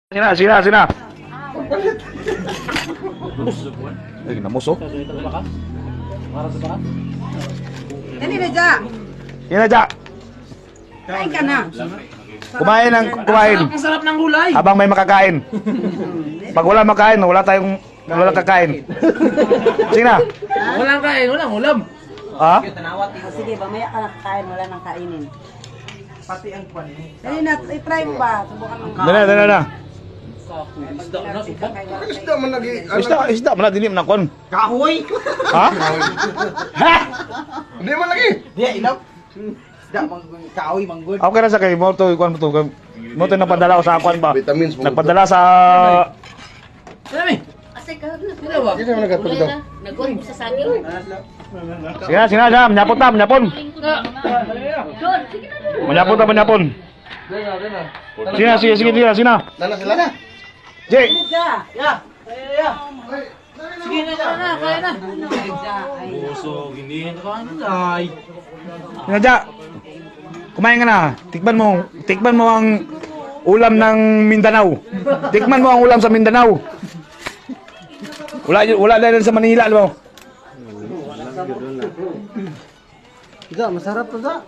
Sina. Eh, namuso. Dali na dyan. Yan na, Jack. Kain ka na. Kumain. Ang sarap ng gulay. Habang may makakain. Pag wala makain, wala kakain. Sige na. Walang kain, walang ulam. Ha? O, sige, mamaya ka nakakain. Wala nang kainin. Pati ang kwan. Dali na, i-try mo ba? Subukan mo. Dala. Isda na, suka. Isda man lagi. Isda, mana dinim na kon. Kahoy. Ha? Hindi man lagi. Dia ilaw. Isda kahoy manggod. Okay na sa kay mo to, kuan mo to. Mo to napadala ko sa kuan ba? Vitamins mo. Nagpadala sa Dami. Asay ka na. Sino ba? Hindi naman nagatulog daw. Nagod mo sa saging. Sige na, nyapon. Doon, sige na. Manyapon. Sige na. Nana sila na. Jay. Ya. Sige na, kaya na. Puso, Hindi na kain. Nga, Jack. Kumain ka na. Tikman mo ang ulam ng Mindanao. Tikman mo ang ulam sa Mindanao. Wala na rin sa Manila, mo. Isda masarap to, Isda.